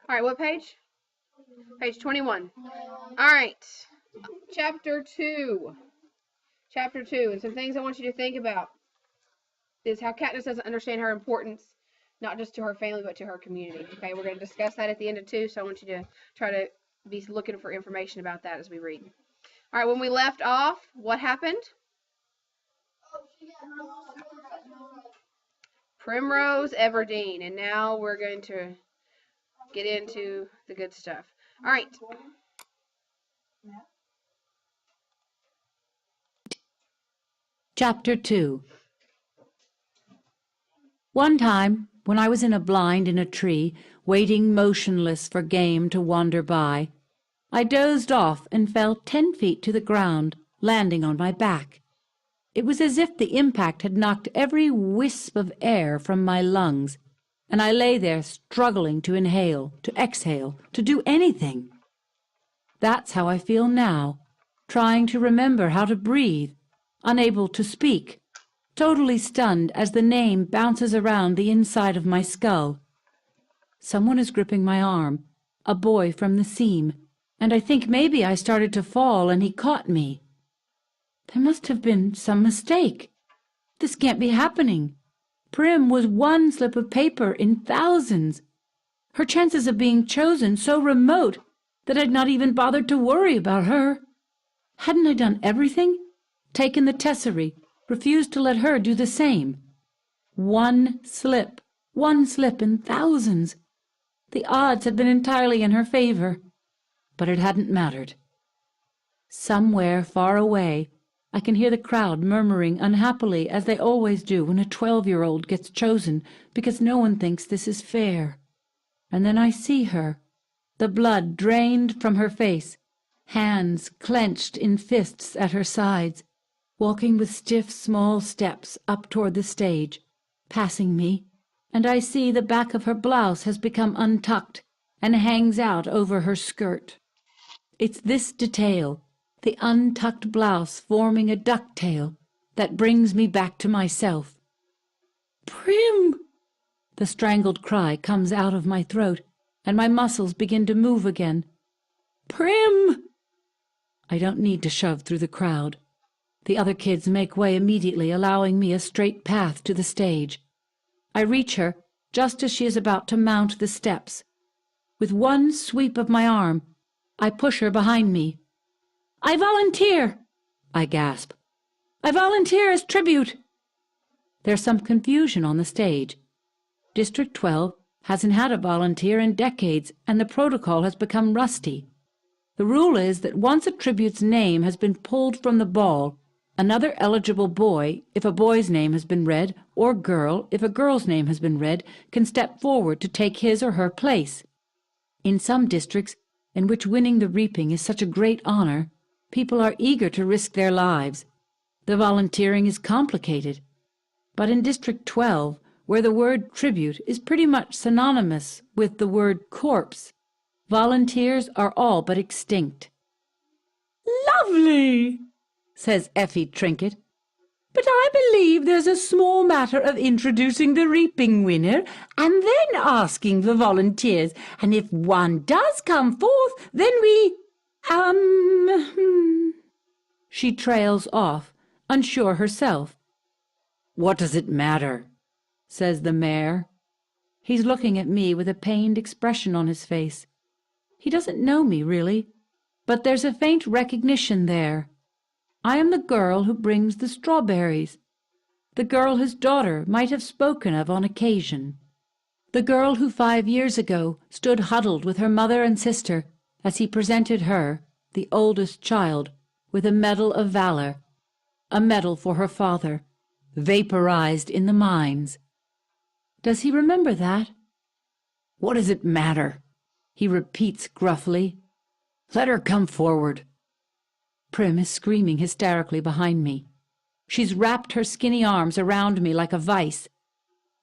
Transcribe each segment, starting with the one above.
All right, what page? Page 21. All right, chapter 2. Chapter 2, and some things I want you to think about is how Katniss doesn't understand her importance, not just to her family, but to her community. Okay, we're going to discuss that at the end of 2, so I want you to try to be looking for information about that as we read. All right, when we left off, what happened? Primrose Everdeen, and now we're going to get into the good stuff. All right. Chapter 2. One time, when I was in a blind in a tree, waiting motionless for game to wander by, I dozed off and fell 10 feet to the ground, landing on my back. It was as if the impact had knocked every wisp of air from my lungs, and I lay there struggling to inhale, to exhale, to do anything. That's how I feel now, trying to remember how to breathe, unable to speak, totally stunned as the name bounces around the inside of my skull. Someone is gripping my arm, a boy from the seam, and I think maybe I started to fall and he caught me. There must have been some mistake. This can't be happening. Prim was one slip of paper in thousands. Her chances of being chosen so remote that I'd not even bothered to worry about her. Hadn't I done everything? Taken the tesserae, refused to let her do the same. One slip in thousands. The odds had been entirely in her favor, but it hadn't mattered. Somewhere far away, I can hear the crowd murmuring unhappily as they always do when a 12-year-old gets chosen because no one thinks this is fair. And then I see her, the blood drained from her face, hands clenched in fists at her sides, walking with stiff small steps up toward the stage, passing me, and I see the back of her blouse has become untucked and hangs out over her skirt. It's this detail, the untucked blouse forming a ducktail, that brings me back to myself. "Prim!" The strangled cry comes out of my throat, and my muscles begin to move again. "Prim!" I don't need to shove through the crowd. The other kids make way immediately, allowing me a straight path to the stage. I reach her just as she is about to mount the steps. With one sweep of my arm, I push her behind me. "I volunteer!" I gasp. "I volunteer as tribute!" There's some confusion on the stage. District 12 hasn't had a volunteer in decades, and the protocol has become rusty. The rule is that once a tribute's name has been pulled from the ball, another eligible boy, if a boy's name has been read, or girl, if a girl's name has been read, can step forward to take his or her place. In some districts, in which winning the reaping is such a great honor, people are eager to risk their lives. The volunteering is complicated. But in District 12, where the word tribute is pretty much synonymous with the word corpse, volunteers are all but extinct. "Lovely," says Effie Trinket. "But I believe there's a small matter of introducing the reaping winner and then asking for volunteers, and if one does come forth, then we, She trails off, unsure herself. "What does it matter?" says the mayor. He's looking at me with a pained expression on his face. He doesn't know me, really, but there's a faint recognition there. I am the girl who brings the strawberries, the girl his daughter might have spoken of on occasion, the girl who 5 years ago stood huddled with her mother and sister as he presented her, the oldest child, with a medal of valor, a medal for her father, vaporized in the mines. Does he remember that? "What does it matter?" He repeats gruffly. "Let her come forward." Prim is screaming hysterically behind me. She's wrapped her skinny arms around me like a vice.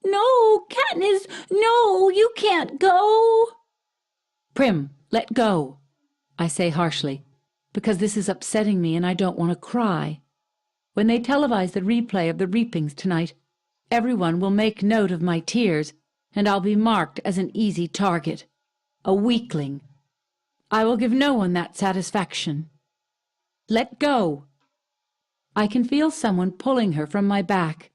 "No, Katniss, no, you can't go." "Prim, let go," I say harshly, because this is upsetting me and I don't want to cry. When they televise the replay of the reapings tonight, everyone will make note of my tears, and I'll be marked as an easy target. a weakling. I will give no one that satisfaction. Let go. I can feel someone pulling her from my back.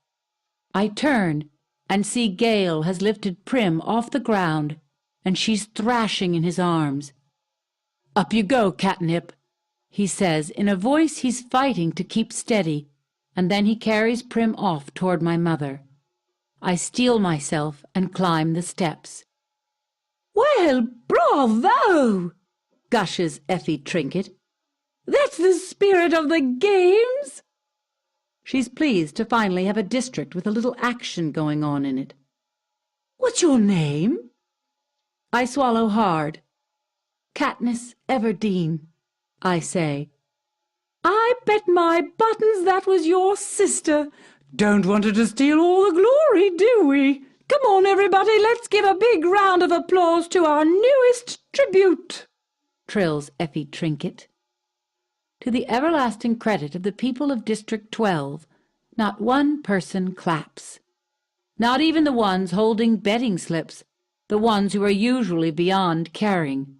I turn and see Gale has lifted Prim off the ground, and she's thrashing in his arms. "Up you go, Catnip," he says in a voice he's fighting to keep steady, and then he carries Prim off toward my mother. I steel myself and climb the steps. "Well, bravo!" gushes Effie Trinket. "That's the spirit of the games." She's pleased to finally have a district with a little action going on in it. "What's your name?" I swallow hard. "Katniss Everdeen," I say. "I bet my buttons that was your sister. Don't want her to steal all the glory, do we? Come on, everybody, let's give a big round of applause to our newest tribute," trills Effie Trinket. To the everlasting credit of the people of District 12, not one person claps. Not even the ones holding betting slips, the ones who are usually beyond caring.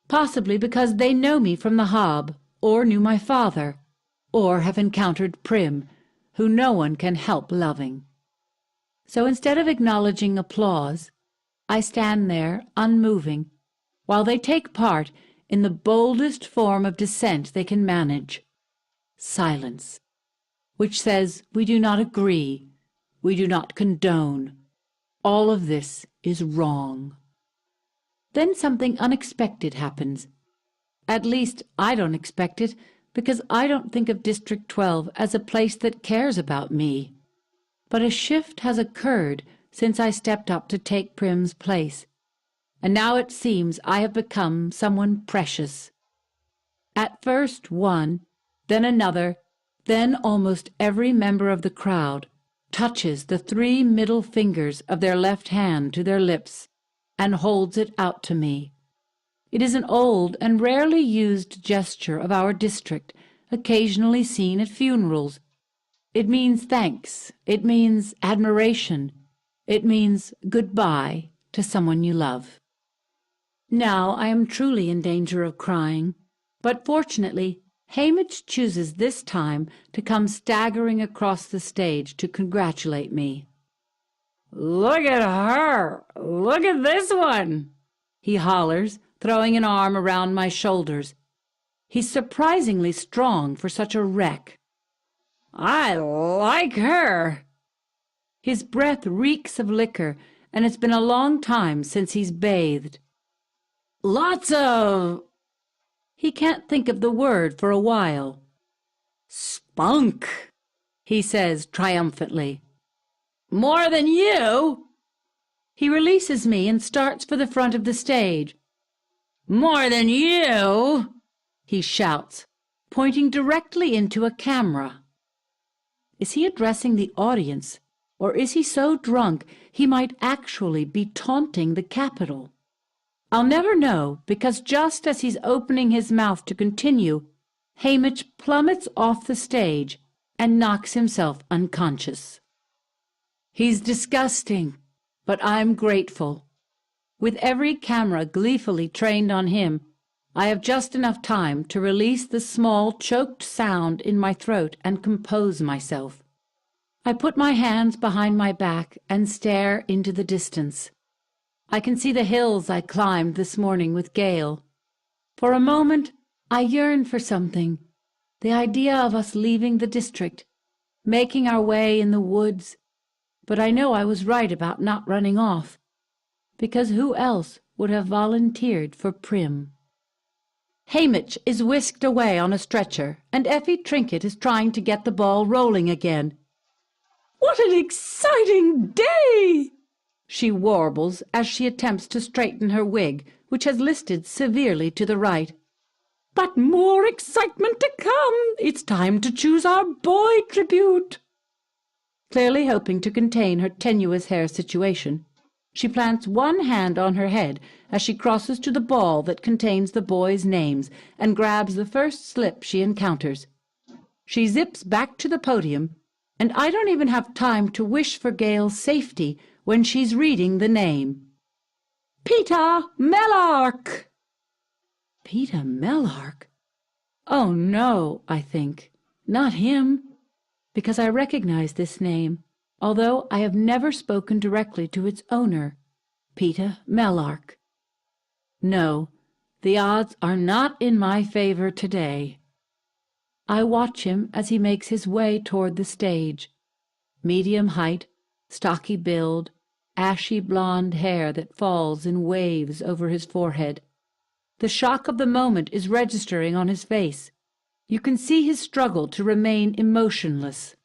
Possibly because they know me from the Hob, or knew my father, or have encountered Prim, who no one can help loving. So instead of acknowledging applause, I stand there unmoving, while they take part in the boldest form of dissent they can manage, silence, which says we do not agree, we do not condone. All of this is wrong. Then something unexpected happens. At least I don't expect it, because I don't think of District 12 as a place that cares about me. But a shift has occurred since I stepped up to take Prim's place, and now it seems I have become someone precious. At first one, then another, then almost every member of the crowd touches the 3 middle fingers of their left hand to their lips and holds it out to me. It is an old and rarely used gesture of our district, occasionally seen at funerals. It means thanks, it means admiration, it means goodbye to someone you love. Now I am truly in danger of crying, but fortunately Haymitch chooses this time to come staggering across the stage to congratulate me. "Look at her! Look at this one!" he hollers, throwing an arm around my shoulders. He's surprisingly strong for such a wreck. "I like her!" His breath reeks of liquor, and it's been a long time since he's bathed. "Lots of..." He can't think of the word for a while. "Spunk," he says triumphantly. "More than you!" He releases me and starts for the front of the stage. "More than you!" he shouts, pointing directly into a camera. Is he addressing the audience, or is he so drunk he might actually be taunting the Capitol? I'll never know, because just as he's opening his mouth to continue, Haymitch plummets off the stage and knocks himself unconscious. He's disgusting, but I'm grateful. With every camera gleefully trained on him, I have just enough time to release the small, choked sound in my throat and compose myself. I put my hands behind my back and stare into the distance. I can see the hills I climbed this morning with Gale. For a moment, I yearn for something, the idea of us leaving the district, making our way in the woods, but I know I was right about not running off, because who else would have volunteered for Prim? Haymitch is whisked away on a stretcher, and Effie Trinket is trying to get the ball rolling again. "What an exciting day!" she warbles as she attempts to straighten her wig, which has listed severely to the right. "But more excitement to come! It's time to choose our boy tribute." Clearly hoping to contain her tenuous hair situation, she plants one hand on her head as she crosses to the ball that contains the boys' names and grabs the first slip she encounters. She zips back to the podium, and I don't even have time to wish for Gale's safety when she's reading the name. Peeta Mellark! Peeta Mellark? Oh, no, I think. Not him. Because I recognize this name, although I have never spoken directly to its owner, Peeta Mellark. No, the odds are not in my favor today. I watch him as he makes his way toward the stage. Medium height, stocky build, ashy blonde hair that falls in waves over his forehead. The shock of the moment is registering on his face. You can see his struggle to remain emotionless.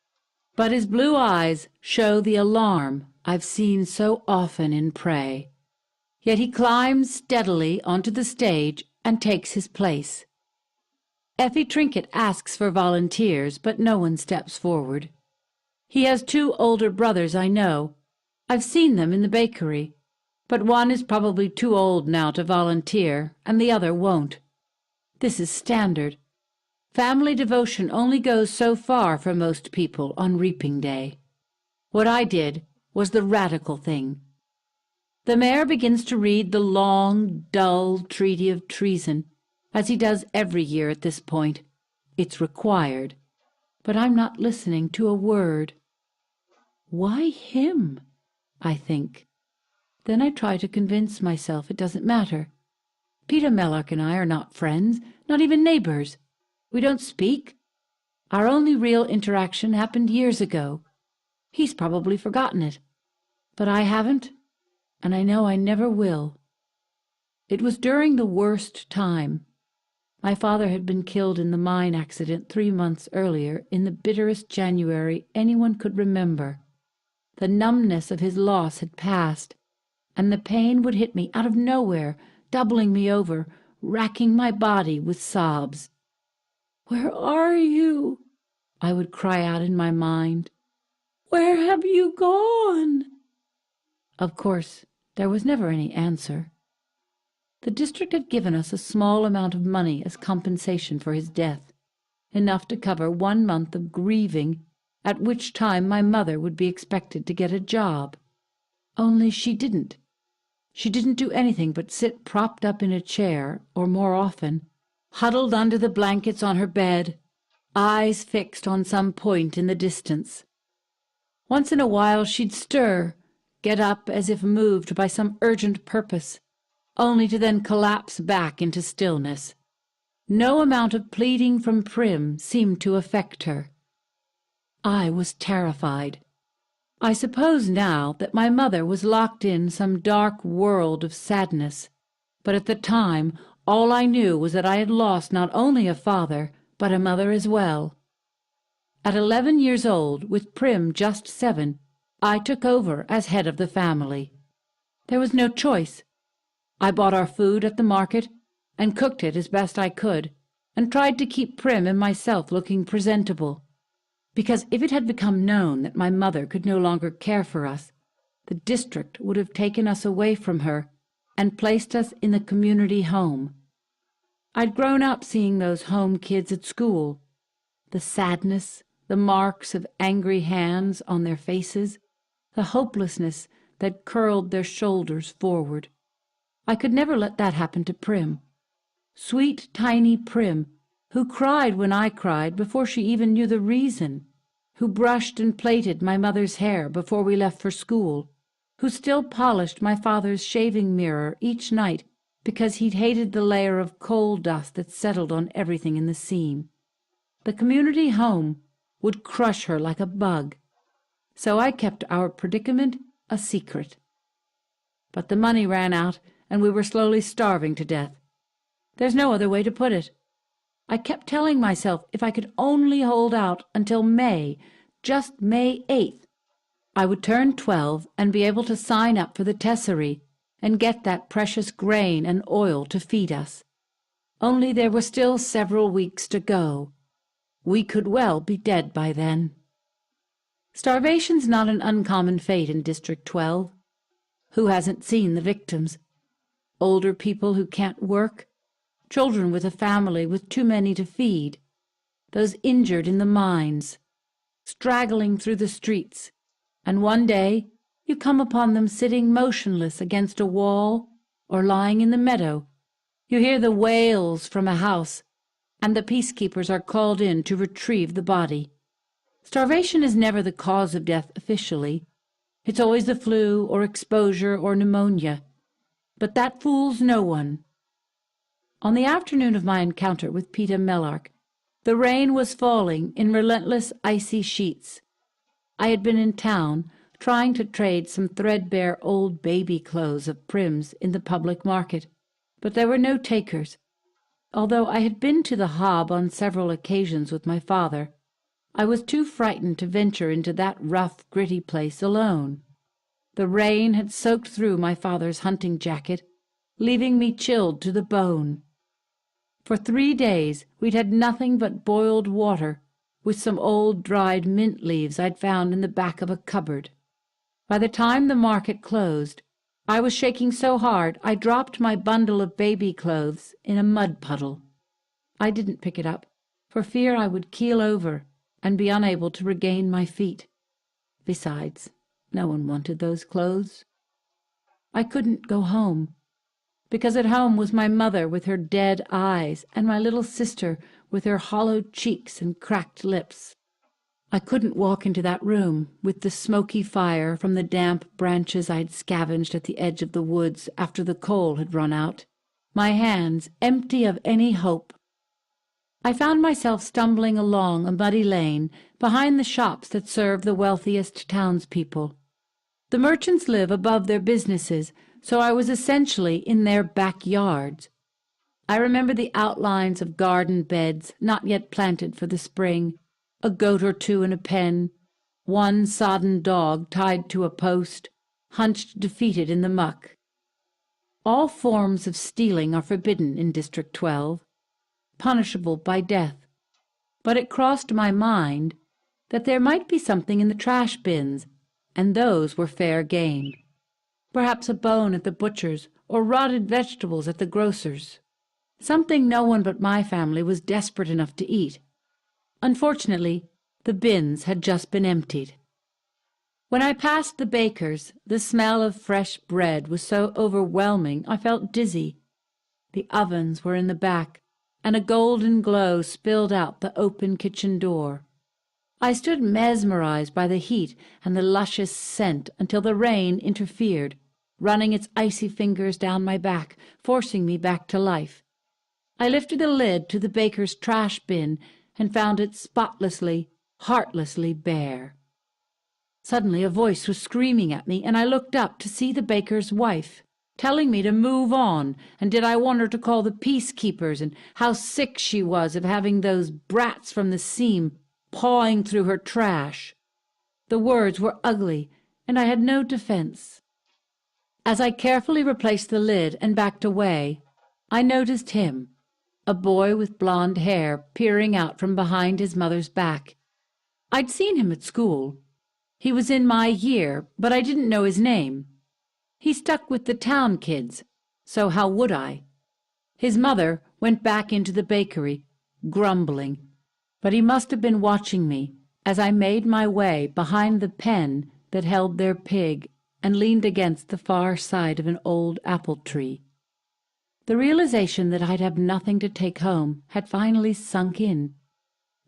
But his blue eyes show the alarm I've seen so often in prey. Yet he climbs steadily onto the stage and takes his place. Effie Trinket asks for volunteers, but no one steps forward. He has 2 older brothers I know. I've seen them in the bakery, but one is probably too old now to volunteer, and the other won't. This is standard. Family devotion only goes so far for most people on reaping day. What I did was the radical thing. The mayor begins to read the long, dull treaty of treason, as he does every year at this point. It's required. But I'm not listening to a word. Why him? I think. Then I try to convince myself it doesn't matter. Peeta Mellark and I are not friends, not even neighbors. We don't speak. Our only real interaction happened years ago. He's probably forgotten it. But I haven't, and I know I never will. It was during the worst time. My father had been killed in the mine accident 3 months earlier, in the bitterest January anyone could remember. The numbness of his loss had passed, and the pain would hit me out of nowhere, doubling me over, racking my body with sobs. "Where are you?" I would cry out in my mind. "Where have you gone?" Of course, there was never any answer. The district had given us a small amount of money as compensation for his death, enough to cover 1 month of grieving, at which time my mother would be expected to get a job. Only she didn't. She didn't do anything but sit propped up in a chair, or more often, huddled under the blankets on her bed, eyes fixed on some point in the distance. Once in a while she'd stir, get up as if moved by some urgent purpose, only to then collapse back into stillness. No amount of pleading from Prim seemed to affect her. I was terrified. I suppose now that my mother was locked in some dark world of sadness, but at the time all I knew was that I had lost not only a father, but a mother as well. At 11 years old, with Prim just 7, I took over as head of the family. There was no choice. I bought our food at the market, and cooked it as best I could, and tried to keep Prim and myself looking presentable. Because if it had become known that my mother could no longer care for us, the district would have taken us away from her and placed us in the community home. I'd grown up seeing those home kids at school. The sadness, the marks of angry hands on their faces, the hopelessness that curled their shoulders forward. I could never let that happen to Prim. Sweet, tiny Prim, who cried when I cried before she even knew the reason, who brushed and plaited my mother's hair before we left for school, who still polished my father's shaving mirror each night because he'd hated the layer of coal dust that settled on everything in the seam. The community home would crush her like a bug, so I kept our predicament a secret. But the money ran out, and we were slowly starving to death. There's no other way to put it. I kept telling myself if I could only hold out until May, just May 8th, I would turn 12 and be able to sign up for the Tesserae and get that precious grain and oil to feed us. Only there were still several weeks to go. We could well be dead by then. Starvation's not an uncommon fate in District 12. Who hasn't seen the victims? Older people who can't work, children with a family with too many to feed, those injured in the mines, straggling through the streets, and one day you come upon them sitting motionless against a wall, or lying in the meadow, you hear the wails from a house, and the peacekeepers are called in to retrieve the body. Starvation is never the cause of death officially. It's always the flu or exposure or pneumonia. But that fools no one. On the afternoon of my encounter with Peeta Mellark, the rain was falling in relentless icy sheets. I had been in town, trying to trade some threadbare old baby clothes of Prim's in the public market, but there were no takers. Although I had been to the Hob on several occasions with my father, I was too frightened to venture into that rough, gritty place alone. The rain had soaked through my father's hunting jacket, leaving me chilled to the bone. For 3 days we'd had nothing but boiled water, with some old dried mint leaves I'd found in the back of a cupboard. By the time the market closed, I was shaking so hard I dropped my bundle of baby clothes in a mud puddle. I didn't pick it up, for fear I would keel over and be unable to regain my feet. Besides, no one wanted those clothes. I couldn't go home, because at home was my mother with her dead eyes, and my little sister with her hollowed cheeks and cracked lips. I couldn't walk into that room with the smoky fire from the damp branches I'd scavenged at the edge of the woods after the coal had run out, my hands empty of any hope. I found myself stumbling along a muddy lane behind the shops that serve the wealthiest townspeople. The merchants live above their businesses, so I was essentially in their backyards. I remember the outlines of garden beds not yet planted for the spring, a goat or two in a pen, one sodden dog tied to a post, hunched defeated in the muck. All forms of stealing are forbidden in District 12, punishable by death, but it crossed my mind that there might be something in the trash bins, and those were fair game. Perhaps a bone at the butcher's, or rotted vegetables at the grocer's. Something no one but my family was desperate enough to eat. Unfortunately, the bins had just been emptied. When I passed the baker's, the smell of fresh bread was so overwhelming I felt dizzy. The ovens were in the back, and a golden glow spilled out the open kitchen door. I stood mesmerized by the heat and the luscious scent until the rain interfered, running its icy fingers down my back, forcing me back to life. I lifted the lid to the baker's trash bin and found it spotlessly, heartlessly bare. Suddenly a voice was screaming at me, and I looked up to see the baker's wife, telling me to move on, and did I want her to call the peacekeepers, and how sick she was of having those brats from the seam pawing through her trash. The words were ugly, and I had no defense. As I carefully replaced the lid and backed away, I noticed him, a boy with blonde hair peering out from behind his mother's back. I'd seen him at school. He was in my year, but I didn't know his name. He stuck with the town kids, so how would I? His mother went back into the bakery, grumbling, but he must have been watching me as I made my way behind the pen that held their pig and leaned against the far side of an old apple tree. The realization that I'd have nothing to take home had finally sunk in.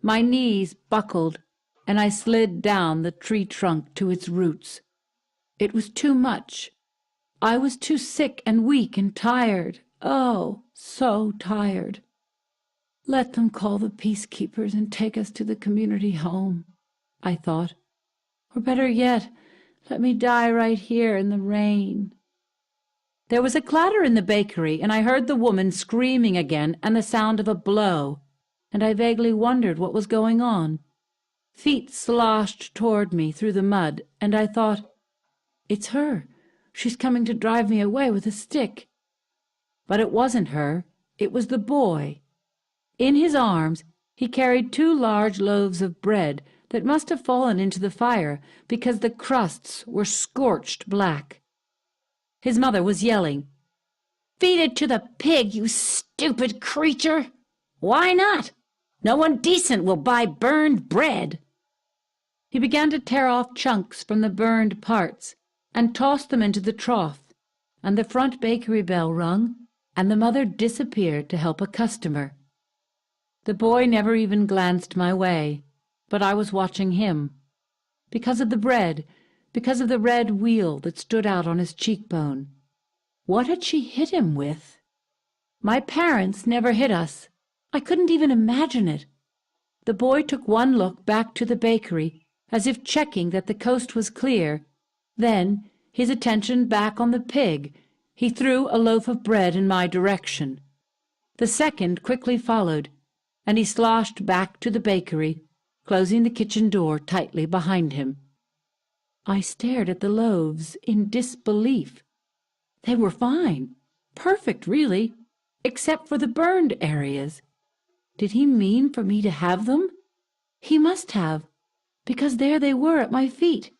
My knees buckled, and I slid down the tree trunk to its roots. It was too much. I was too sick and weak and tired. Oh, so tired. Let them call the peacekeepers and take us to the community home, I thought. Or better yet, let me die right here in the rain. There was a clatter in the bakery, and I heard the woman screaming again and the sound of a blow, and I vaguely wondered what was going on. Feet sloshed toward me through the mud, and I thought, it's her. She's coming to drive me away with a stick. But it wasn't her. It was the boy. In his arms he carried 2 large loaves of bread that must have fallen into the fire because the crusts were scorched black. His mother was yelling, "Feed it to the pig, you stupid creature! Why not? No one decent will buy burned bread." He began to tear off chunks from the burned parts and tossed them into the trough, and the front bakery bell rung, and the mother disappeared to help a customer. The boy never even glanced my way, but I was watching him. Because of the bread, because of the red wheal that stood out on his cheekbone. What had she hit him with? My parents never hit us. I couldn't even imagine it. The boy took one look back to the bakery, as if checking that the coast was clear. Then, his attention back on the pig, he threw a loaf of bread in my direction. The second quickly followed, and he sloshed back to the bakery, closing the kitchen door tightly behind him. I stared at the loaves in disbelief. They were fine, perfect really, except for the burned areas. Did he mean for me to have them? He must have, because there they were at my feet.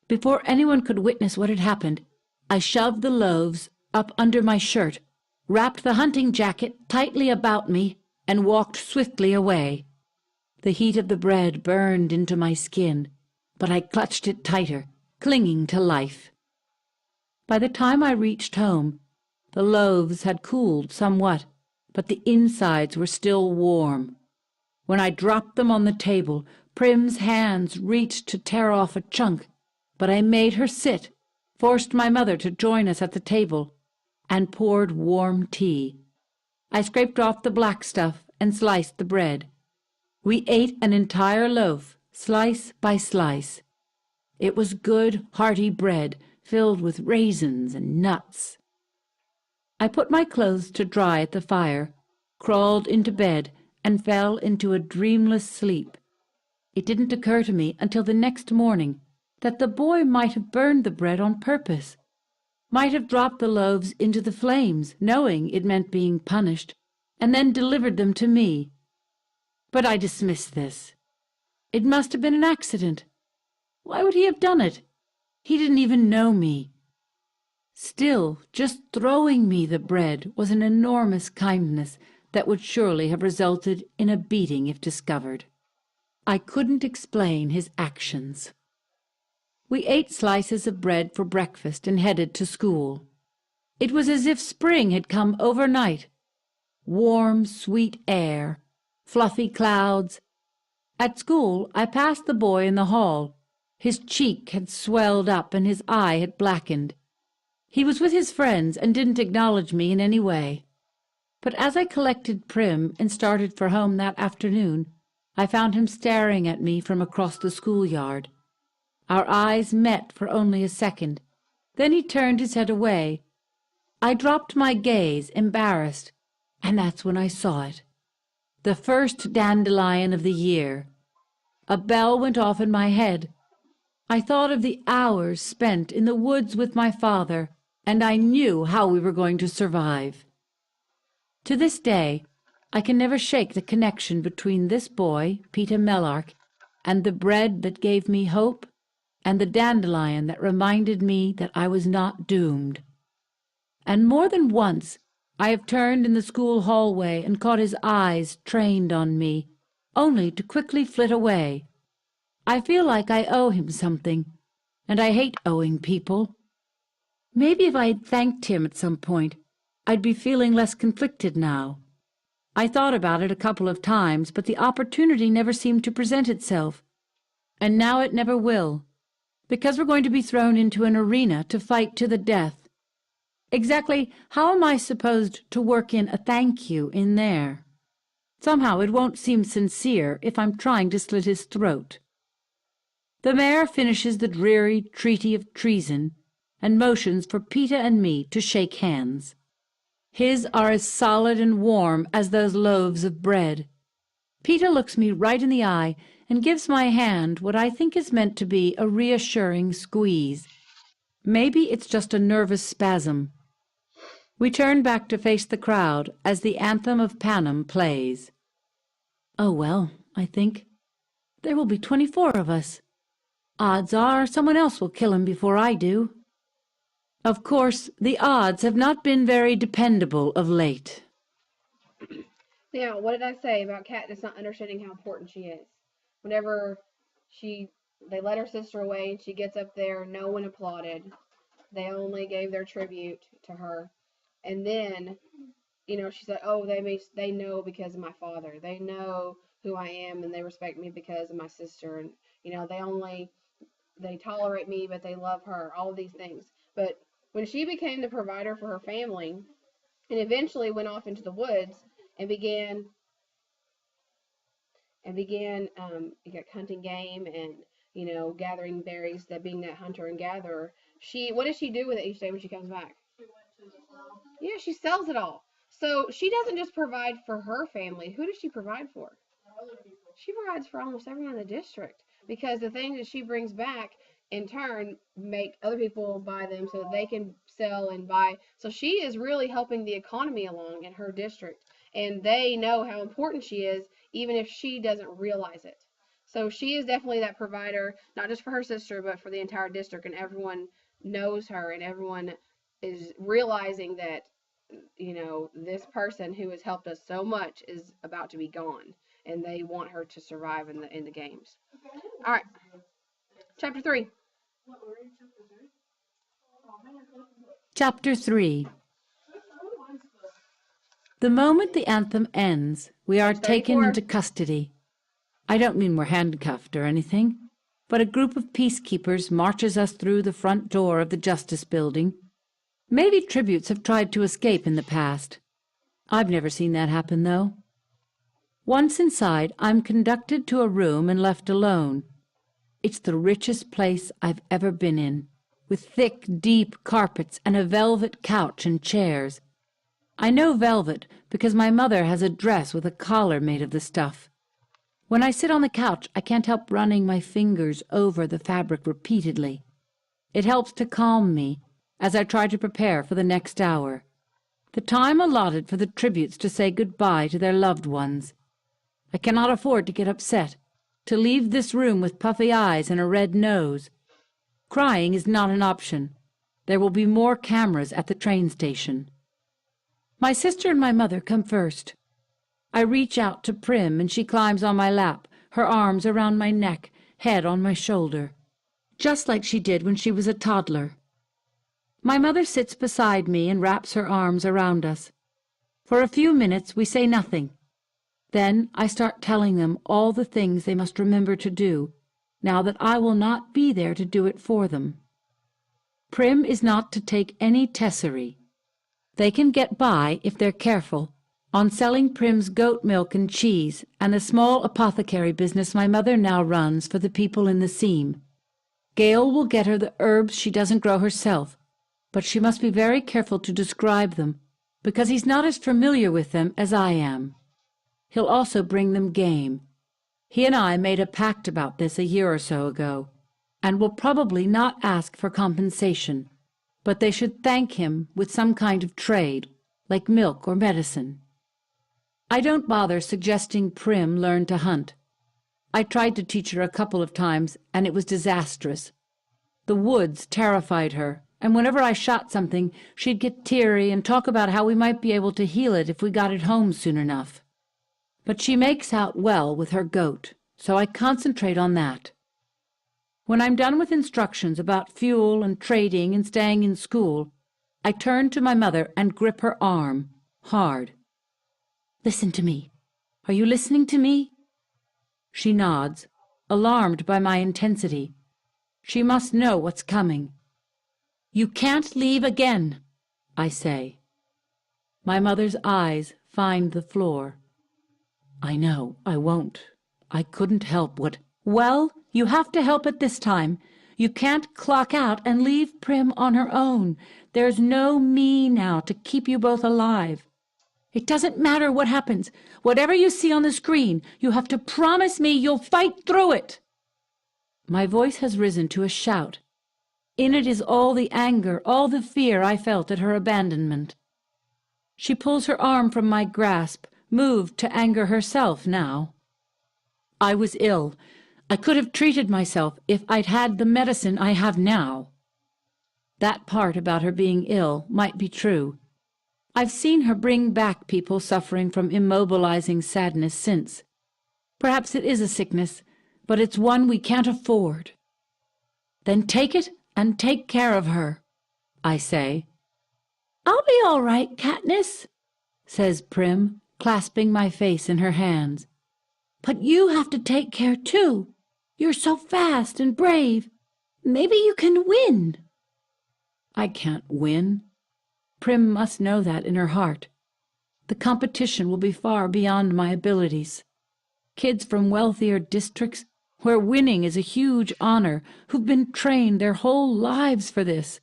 Before anyone could witness what had happened, I shoved the loaves up under my shirt, wrapped the hunting jacket tightly about me, and walked swiftly away. The heat of the bread burned into my skin, but I clutched it tighter, clinging to life. By the time I reached home, the loaves had cooled somewhat, but the insides were still warm. When I dropped them on the table, Prim's hands reached to tear off a chunk, but I made her sit, forced my mother to join us at the table, and poured warm tea. I scraped off the black stuff and sliced the bread. We ate an entire loaf, slice by slice. It was good, hearty bread, filled with raisins and nuts. I put my clothes to dry at the fire, crawled into bed, and fell into a dreamless sleep. It didn't occur to me until the next morning that the boy might have burned the bread on purpose, might have dropped the loaves into the flames, knowing it meant being punished, and then delivered them to me. But I dismissed this. It must have been an accident. Why would he have done it? He didn't even know me. Still, just throwing me the bread was an enormous kindness that would surely have resulted in a beating if discovered. I couldn't explain his actions. We ate slices of bread for breakfast and headed to school. It was as if spring had come overnight. Warm, sweet air, fluffy clouds. At school, I passed the boy in the hall. His cheek had swelled up and his eye had blackened. He was with his friends and didn't acknowledge me in any way. But as I collected Prim and started for home that afternoon, I found him staring at me from across the schoolyard. Our eyes met for only a second. Then he turned his head away. I dropped my gaze, embarrassed, and that's when I saw it. The first dandelion of the year. A bell went off in my head. I thought of the hours spent in the woods with my father, and I knew how we were going to survive. To this day, I can never shake the connection between this boy, Peeta Mellark, and the bread that gave me hope, and the dandelion that reminded me that I was not doomed. And more than once, I have turned in the school hallway and caught his eyes trained on me, only to quickly flit away. I feel like I owe him something, and I hate owing people. Maybe if I had thanked him at some point, I'd be feeling less conflicted now. I thought about it a couple of times, but the opportunity never seemed to present itself. And now it never will, because we're going to be thrown into an arena to fight to the death. Exactly how am I supposed to work in a thank you in there? Somehow it won't seem sincere if I'm trying to slit his throat. The mayor finishes the dreary treaty of treason and motions for Peeta and me to shake hands. His are as solid and warm as those loaves of bread. Peeta looks me right in the eye and gives my hand what I think is meant to be a reassuring squeeze. Maybe it's just a nervous spasm. We turn back to face the crowd as the anthem of Panem plays. Oh well, I think. There will be 24 of us. Odds are someone else will kill him before I do. Of course, the odds have not been very dependable of late. Now, what did I say about Katniss not understanding how important she is? Whenever they let her sister away and she gets up there, no one applauded. They only gave their tribute to her. And then, she said, oh, they know because of my father. They know who I am, and they respect me because of my sister. And, they tolerate me, but they love her, all of these things. But when she became the provider for her family and eventually went off into the woods and began hunting game and, gathering berries, that being that hunter and gatherer, what does she do with it each day when she comes back? Yeah, she sells it all. So she doesn't just provide for her family. Who does she provide for? She provides for almost everyone in the district, because the things that she brings back in turn make other people buy them so that they can sell and buy. So she is really helping the economy along in her district, and they know how important she is, even if she doesn't realize it. So she is definitely that provider, not just for her sister, but for the entire district, and everyone knows her, and everyone is realizing that, this person who has helped us so much is about to be gone, and they want her to survive in the games. All right, chapter 3. Chapter 3. The moment the anthem ends, we are taken 34. into custody. I don't mean we're handcuffed or anything, but a group of peacekeepers marches us through the front door of the Justice Building. Maybe tributes have tried to escape in the past. I've never seen that happen, though. Once inside, I'm conducted to a room and left alone. It's the richest place I've ever been in, with thick, deep carpets and a velvet couch and chairs. I know velvet because my mother has a dress with a collar made of the stuff. When I sit on the couch, I can't help running my fingers over the fabric repeatedly. It helps to calm me as I try to prepare for the next hour, the time allotted for the tributes to say goodbye to their loved ones. I cannot afford to get upset, to leave this room with puffy eyes and a red nose. Crying is not an option. There will be more cameras at the train station. My sister and my mother come first. I reach out to Prim, and she climbs on my lap, her arms around my neck, head on my shoulder, just like she did when she was a toddler. My mother sits beside me and wraps her arms around us. For a few minutes we say nothing. Then I start telling them all the things they must remember to do, now that I will not be there to do it for them. Prim is not to take any tesserae. They can get by, if they're careful, on selling Prim's goat milk and cheese and the small apothecary business my mother now runs for the people in the seam. Gale will get her the herbs she doesn't grow herself, but she must be very careful to describe them, because he's not as familiar with them as I am. He'll also bring them game. He and I made a pact about this a year or so ago, and will probably not ask for compensation, but they should thank him with some kind of trade, like milk or medicine. I don't bother suggesting Prim learn to hunt. I tried to teach her a couple of times, and it was disastrous. The woods terrified her, and whenever I shot something, she'd get teary and talk about how we might be able to heal it if we got it home soon enough. But she makes out well with her goat, so I concentrate on that. When I'm done with instructions about fuel and trading and staying in school, I turn to my mother and grip her arm, hard. Listen to me. Are you listening to me? She nods, alarmed by my intensity. She must know what's coming. You can't leave again, I say. My mother's eyes find the floor. I know, I won't. I couldn't help what... Well, you have to help it this time. You can't clock out and leave Prim on her own. There's no me now to keep you both alive. It doesn't matter what happens. Whatever you see on the screen, you have to promise me you'll fight through it. My voice has risen to a shout. In it is all the anger, all the fear I felt at her abandonment. She pulls her arm from my grasp, moved to anger herself now. I was ill. I could have treated myself if I'd had the medicine I have now. That part about her being ill might be true. I've seen her bring back people suffering from immobilizing sadness since. Perhaps it is a sickness, but it's one we can't afford. Then take it and take care of her. I say. "I'll be all right, Katniss," says Prim, clasping my face in her hands. "But you have to take care, too. You're so fast and brave. Maybe you can win." I can't win. Prim must know that in her heart. The competition will be far beyond my abilities. Kids from wealthier districts, where winning is a huge honor, who've been trained their whole lives for this.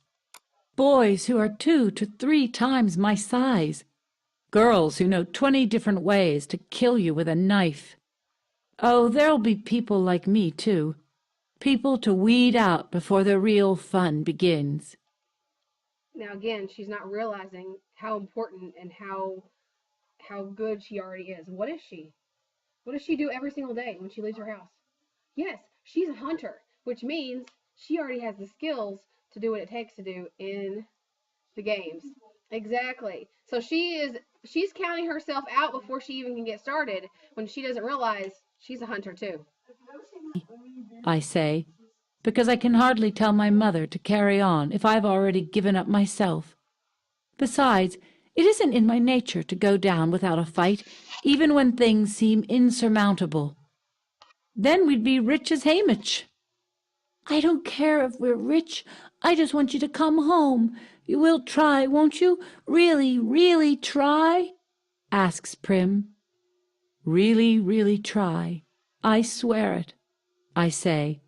Boys who are 2 to 3 times my size. Girls who know 20 different ways to kill you with a knife. Oh, there'll be people like me, too. People to weed out before the real fun begins. Now again, she's not realizing how important and how good she already is. What is she? What does she do every single day when she leaves her house? Yes, she's a hunter, which means she already has the skills to do what it takes to do in the games. Exactly. So she's counting herself out before she even can get started when she doesn't realize she's a hunter too. I say, because I can hardly tell my mother to carry on if I've already given up myself. Besides, it isn't in my nature to go down without a fight, even when things seem insurmountable. Then we'd be rich as Haymitch. "I don't care if we're rich. I just want you to come home. You will try, won't you? Really, really try?" asks Prim. "Really, really try. I swear it," I say.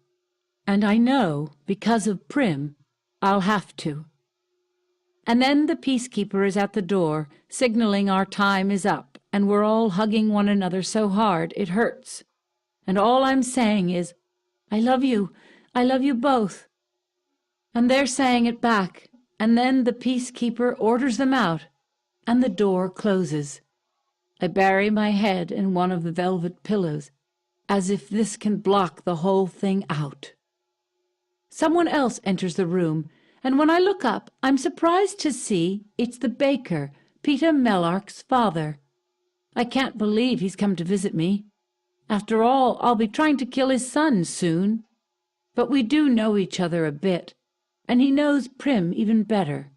And I know, because of Prim, I'll have to. And then the peacekeeper is at the door, signaling our time is up, and we're all hugging one another so hard it hurts. And all I'm saying is, "I love you both." And they're saying it back, and then the peacekeeper orders them out, and the door closes. I bury my head in one of the velvet pillows, as if this can block the whole thing out. Someone else enters the room, and when I look up, I'm surprised to see it's the baker, Peeta Mellark's father. I can't believe he's come to visit me. After all, I'll be trying to kill his son soon. But we do know each other a bit, and he knows Prim even better.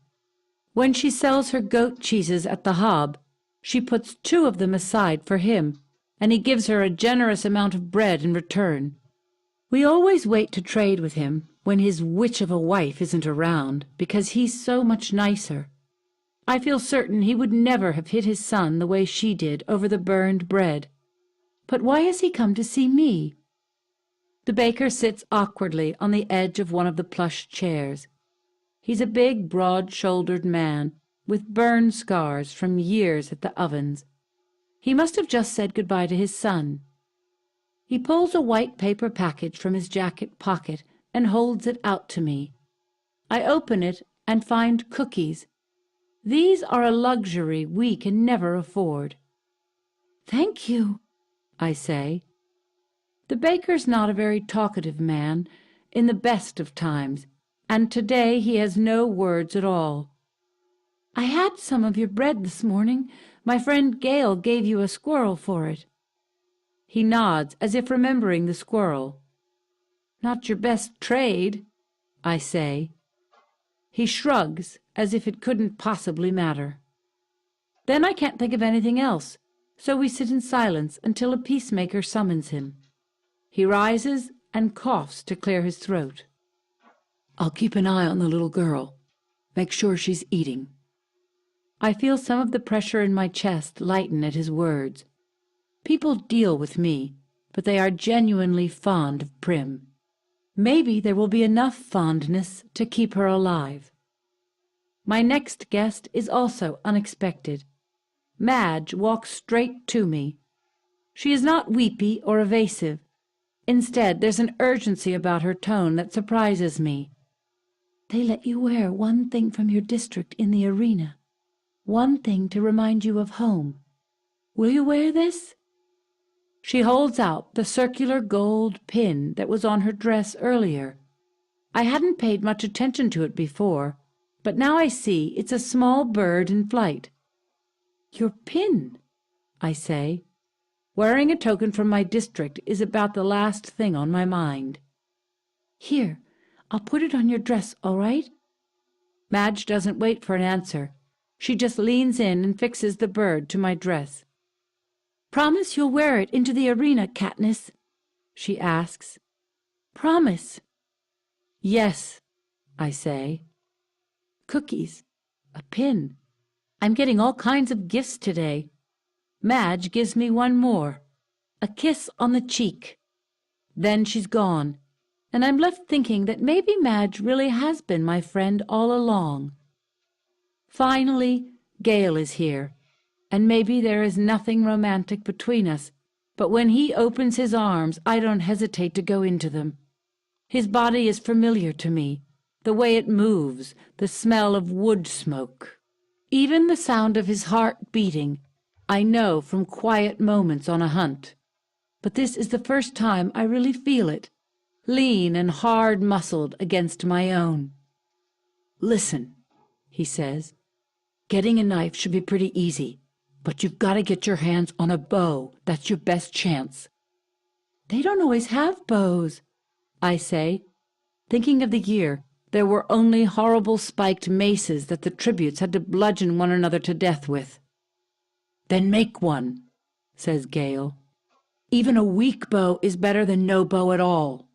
When she sells her goat cheeses at the hob, she puts 2 of them aside for him, and he gives her a generous amount of bread in return. We always wait to trade with him when his witch of a wife isn't around, because he's so much nicer. I feel certain he would never have hit his son the way she did over the burned bread. But why has he come to see me? The baker sits awkwardly on the edge of one of the plush chairs. He's a big, broad-shouldered man, with burn scars from years at the ovens. He must have just said goodbye to his son. He pulls a white paper package from his jacket pocket and holds it out to me. I open it and find cookies. These are a luxury we can never afford. "Thank you," I say. The baker's not a very talkative man, in the best of times, and today he has no words at all. "I had some of your bread this morning. My friend Gale gave you a squirrel for it." He nods, as if remembering the squirrel. "Not your best trade," I say. He shrugs, as if it couldn't possibly matter. Then I can't think of anything else, so we sit in silence until a peacemaker summons him. He rises and coughs to clear his throat. "I'll keep an eye on the little girl. Make sure she's eating." I feel some of the pressure in my chest lighten at his words. People deal with me, but they are genuinely fond of Prim. Maybe there will be enough fondness to keep her alive. My next guest is also unexpected. Madge walks straight to me. She is not weepy or evasive. Instead, there's an urgency about her tone that surprises me. "They let you wear one thing from your district in the arena. One thing to remind you of home. Will you wear this?" She holds out the circular gold pin that was on her dress earlier. I hadn't paid much attention to it before, but now I see it's a small bird in flight. "Your pin," I say. Wearing a token from my district is about the last thing on my mind. "Here, I'll put it on your dress, all right?" Madge doesn't wait for an answer. She just leans in and fixes the bird to my dress. "Promise you'll wear it into the arena, Katniss?" she asks. "Promise." "Yes," I say. Cookies. A pin. I'm getting all kinds of gifts today. Madge gives me one more. A kiss on the cheek. Then she's gone, and I'm left thinking that maybe Madge really has been my friend all along. Finally, Gale is here, and maybe there is nothing romantic between us, but when he opens his arms, I don't hesitate to go into them. His body is familiar to me, the way it moves, the smell of wood smoke. Even the sound of his heart beating, I know from quiet moments on a hunt. But this is the first time I really feel it, lean and hard-muscled against my own. "Listen," he says, "getting a knife should be pretty easy, but you've got to get your hands on a bow. That's your best chance." "They don't always have bows," I say, thinking of the year there were only horrible spiked maces that the tributes had to bludgeon one another to death with. "Then make one," says Gale. "Even a weak bow is better than no bow at all."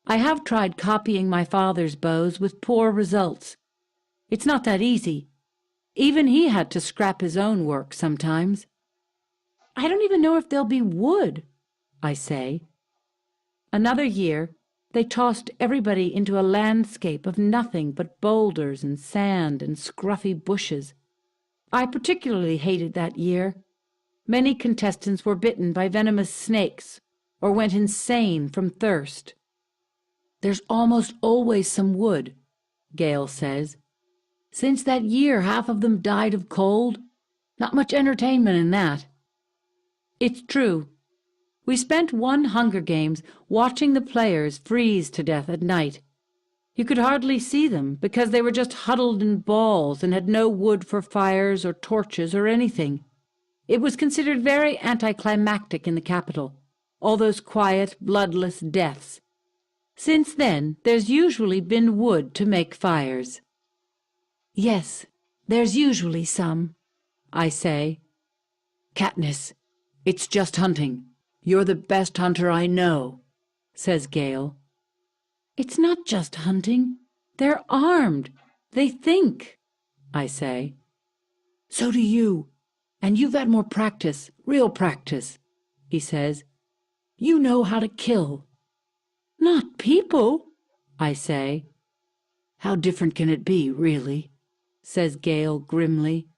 I have tried copying my father's bows with poor results. It's not that easy. Even he had to scrap his own work sometimes. "I don't even know if they'll be wood," I say. Another year, they tossed everybody into a landscape of nothing but boulders and sand and scruffy bushes. I particularly hated that year. Many contestants were bitten by venomous snakes or went insane from thirst. "There's almost always some wood," Gale says. "Since that year half of them died of cold. Not much entertainment in that." It's true. We spent one Hunger Games watching the players freeze to death at night. You could hardly see them because they were just huddled in balls and had no wood for fires or torches or anything. It was considered very anticlimactic in the capital, all those quiet, bloodless deaths. Since then, there's usually been wood to make fires. "Yes, there's usually some," I say. "Katniss, it's just hunting. You're the best hunter I know," says Gale. "It's not just hunting. They're armed. They think," I say. "So do you. And you've had more practice, real practice," he says. "You know how to kill." "Not people," I say. "How different can it be, really?" says Gale grimly.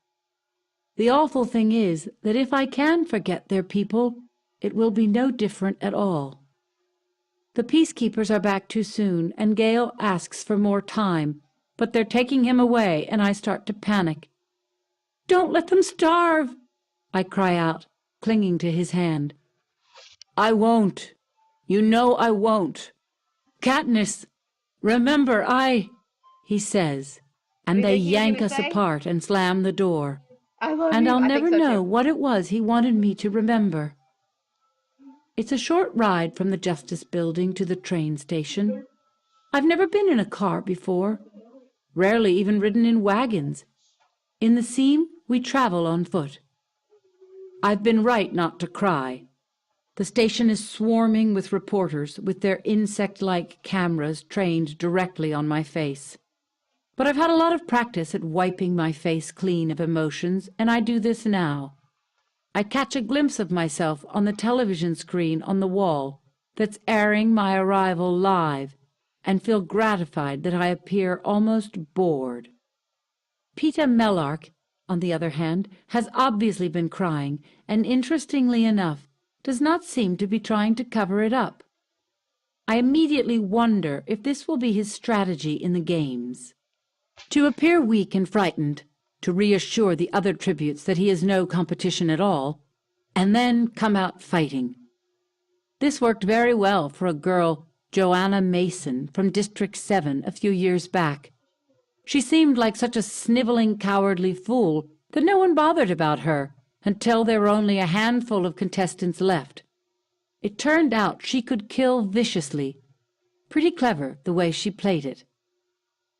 The awful thing is that if I can forget they're people, it will be no different at all. The peacekeepers are back too soon, and Gale asks for more time, but they're taking him away, and I start to panic. "Don't let them starve," I cry out, clinging to his hand. "I won't. You know I won't. Katniss, remember he says, and they Anything he was yank gonna us say? apart and slam the door. I love And you. I'll I never think so know too. what it was he wanted me to remember. It's a short ride from the Justice Building to the train station. I've never been in a car before, rarely even ridden in wagons. In the seam, we travel on foot. I've been right not to cry. The station is swarming with reporters with their insect-like cameras trained directly on my face. But I've had a lot of practice at wiping my face clean of emotions, and I do this now. I catch a glimpse of myself on the television screen on the wall that's airing my arrival live, and feel gratified that I appear almost bored. Peeta Mellark, on the other hand, has obviously been crying, and interestingly enough, does not seem to be trying to cover it up. I immediately wonder if this will be his strategy in the games. To appear weak and frightened, to reassure the other tributes that he is no competition at all, and then come out fighting. This worked very well for a girl, Joanna Mason, from District 7 a few years back. She seemed like such a sniveling, cowardly fool that no one bothered about her until there were only a handful of contestants left. It turned out she could kill viciously. Pretty clever, the way she played it.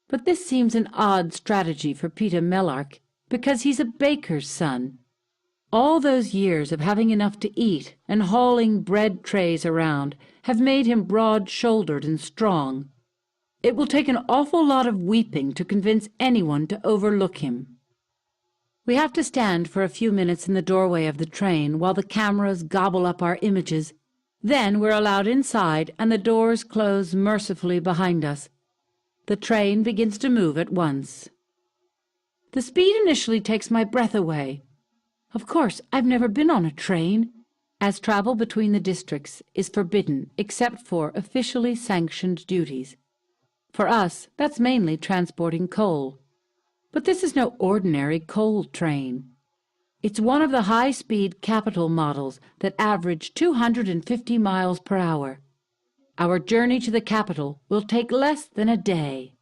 But this seems an odd strategy for Peeta Mellark, because he's a baker's son. All those years of having enough to eat and hauling bread trays around have made him broad-shouldered and strong. It will take an awful lot of weeping to convince anyone to overlook him. We have to stand for a few minutes in the doorway of the train while the cameras gobble up our images. Then we're allowed inside and the doors close mercifully behind us. The train begins to move at once. The speed initially takes my breath away. Of course, I've never been on a train, as travel between the districts is forbidden except for officially sanctioned duties. For us, that's mainly transporting coal. But this is no ordinary coal train. It's one of the high-speed capital models that average 250 miles per hour. Our journey to the capital will take less than a day.